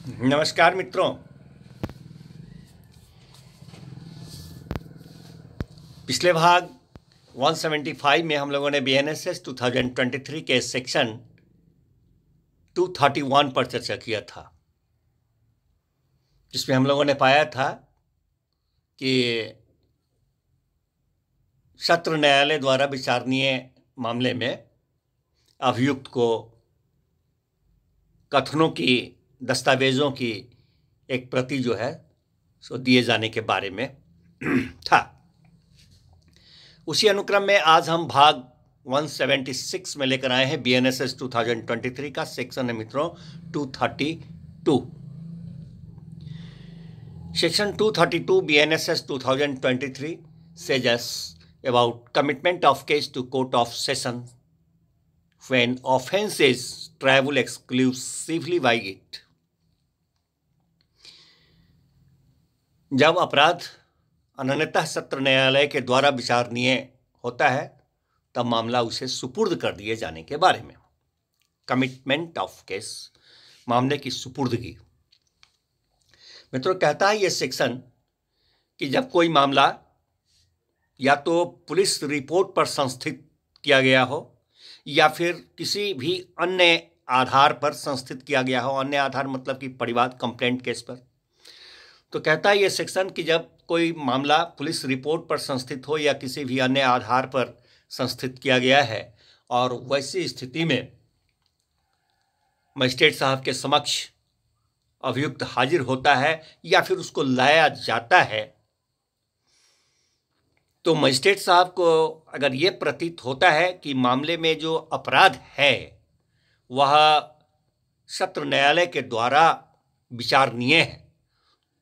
नमस्कार मित्रों। पिछले भाग 175 में हम लोगों ने BNSS 2023 के सेक्शन 231 पर चर्चा किया था, जिसमें हम लोगों ने पाया था कि सत्र न्यायालय द्वारा विचारणीय मामले में अभियुक्त को कथनों की, दस्तावेजों की एक प्रति जो है सो दिए जाने के बारे में था। उसी अनुक्रम में आज हम भाग 176 में लेकर आए हैं। BNSS 2023 का सेक्शन है मित्रों 232। Section 232 BNSS 2023 says us about commitment of case to court of session when offense is travel exclusively by it। जब अपराध अनन्यतः सत्र न्यायालय के द्वारा विचारणीय होता है तब मामला उसे सुपुर्द कर दिए जाने के बारे में। कमिटमेंट ऑफ केस, मामले की सुपुर्दगी। मित्रों, कहता है यह सेक्शन कि जब कोई मामला या तो पुलिस रिपोर्ट पर संस्थित किया गया हो या फिर किसी भी अन्य आधार पर संस्थित किया गया हो, अन्य आधार मतलब कि परिवाद कंप्लेंट केस पर, तो कहता है यह सेक्शन कि जब कोई मामला पुलिस रिपोर्ट पर संस्थित हो या किसी भी अन्य आधार पर संस्थित किया गया है और वैसी स्थिति में मजिस्ट्रेट साहब के समक्ष अभियुक्त हाजिर होता है या फिर उसको लाया जाता है, तो मजिस्ट्रेट साहब को अगर ये प्रतीत होता है कि मामले में जो अपराध है वह सत्र न्यायालय के द्वारा विचारणीय है,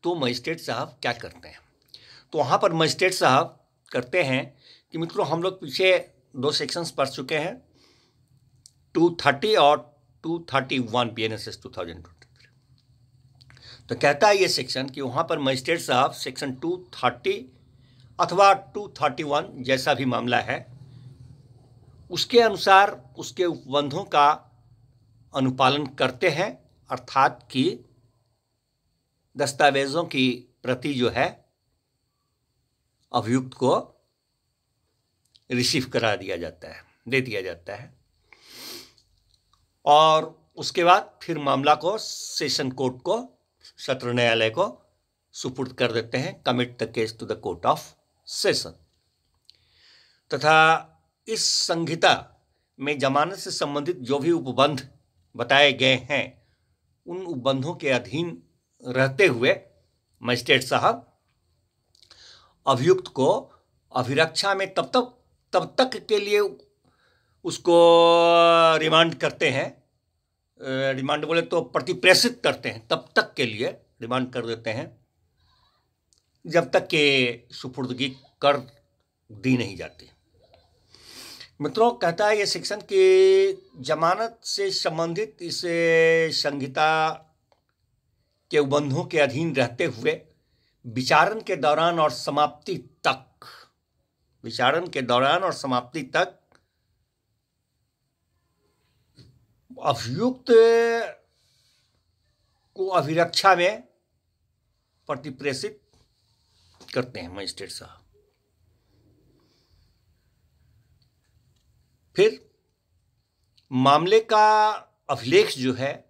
तो मजिस्ट्रेट साहब क्या करते हैं? तो वहाँ पर मजिस्ट्रेट साहब करते हैं कि मित्रों, हम लोग पीछे दो सेक्शंस पढ़ चुके हैं, 230 और 231 BNSS 2023। तो कहता है ये सेक्शन कि वहाँ पर मजिस्ट्रेट साहब सेक्शन 230 अथवा 231 जैसा भी मामला है उसके अनुसार उसके उपबंधों का अनुपालन करते हैं, अर्थात कि दस्तावेजों की प्रति जो है अभियुक्त को रिसीव करा दिया जाता है, दे दिया जाता है, और उसके बाद फिर मामला को सेशन कोर्ट को, सत्र न्यायालय को सुपुर्द कर देते हैं। Commit the case to the court of session. तथा इस संहिता में जमानत से संबंधित जो भी उपबंध बताए गए हैं उन उपबंधों के अधीन रहते हुए मजिस्ट्रेट साहब अभियुक्त को अभिरक्षा में तब तक के लिए उसको रिमांड करते हैं, रिमांड बोले तो प्रतिप्रेषित करते हैं, तब तक के लिए रिमांड कर देते हैं जब तक के सुपुर्दगी कर दी नहीं जाती। मित्रों, कहता है ये सेक्शन कि जमानत से संबंधित इस संहिता के उपबंधों के अधीन रहते हुए विचारण के दौरान और समाप्ति तक अभियुक्त को अभिरक्षा में प्रतिप्रेषित करते हैं मजिस्ट्रेट साहब। फिर मामले का अभिलेख जो है,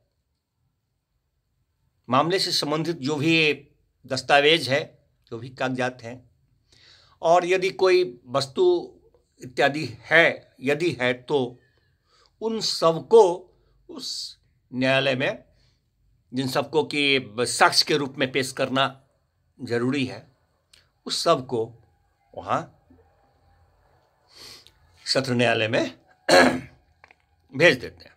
मामले से संबंधित जो भी दस्तावेज है, जो भी कागजात हैं, और यदि कोई वस्तु इत्यादि है, यदि है तो उन सबको उस न्यायालय में, जिन सबको कि साक्ष्य के रूप में पेश करना जरूरी है, उस सब को वहाँ सत्र न्यायालय में भेज देते हैं।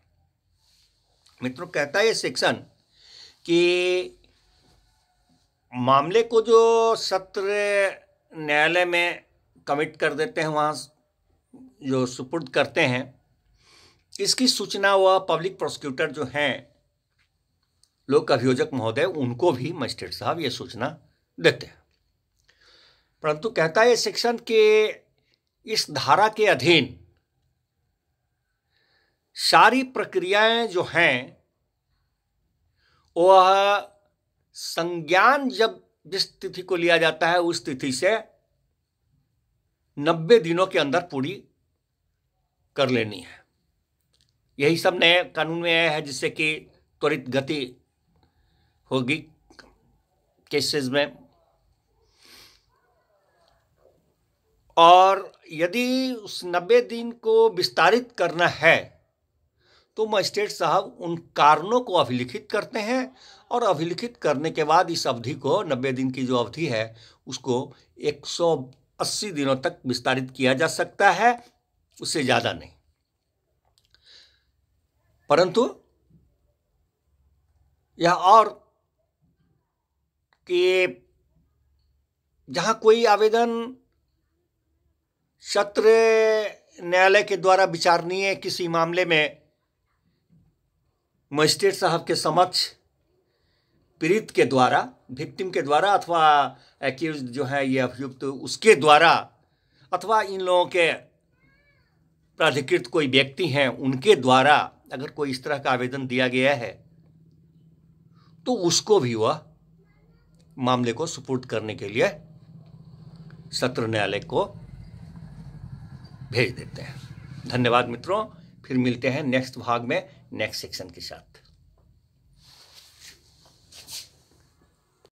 मित्रों, कहता है ये सेक्शन कि मामले को जो सत्र न्यायालय में कमिट कर देते हैं, वहाँ जो सुपुर्द करते हैं, इसकी सूचना वह पब्लिक प्रोसिक्यूटर जो हैं, लोक अभियोजक महोदय, उनको भी मजिस्ट्रेट साहब ये सूचना देते हैं। परंतु कहता है ये सेक्शन के इस धारा के अधीन सारी प्रक्रियाएं जो हैं वह संज्ञान जब जिस तिथि को लिया जाता है उस तिथि से 90 दिनों के अंदर पूरी कर लेनी है। यही सब नए कानून में है, जिससे कि त्वरित गति होगी केसेस में। और यदि उस 90 दिन को विस्तारित करना है तो मजिस्ट्रेट साहब उन कारणों को अभिलिखित करते हैं, और अभिलिखित करने के बाद इस अवधि को, 90 दिन की जो अवधि है, उसको 180 दिनों तक विस्तारित किया जा सकता है, उससे ज़्यादा नहीं। परंतु यह और कि जहाँ कोई आवेदन सत्र न्यायालय के द्वारा विचारणीय किसी मामले में मजिस्ट्रेट साहब के समक्ष पीड़ित के द्वारा, विक्टिम के द्वारा, अथवा एक्यूज जो है ये अभियुक्त उसके द्वारा, अथवा इन लोगों के प्राधिकृत कोई व्यक्ति हैं उनके द्वारा अगर कोई इस तरह का आवेदन दिया गया है तो उसको भी वह मामले को सुपुर्द करने के लिए सत्र न्यायालय को भेज देते हैं। धन्यवाद मित्रों, फिर मिलते हैं नेक्स्ट भाग में नेक्स्ट सेक्शन के साथ।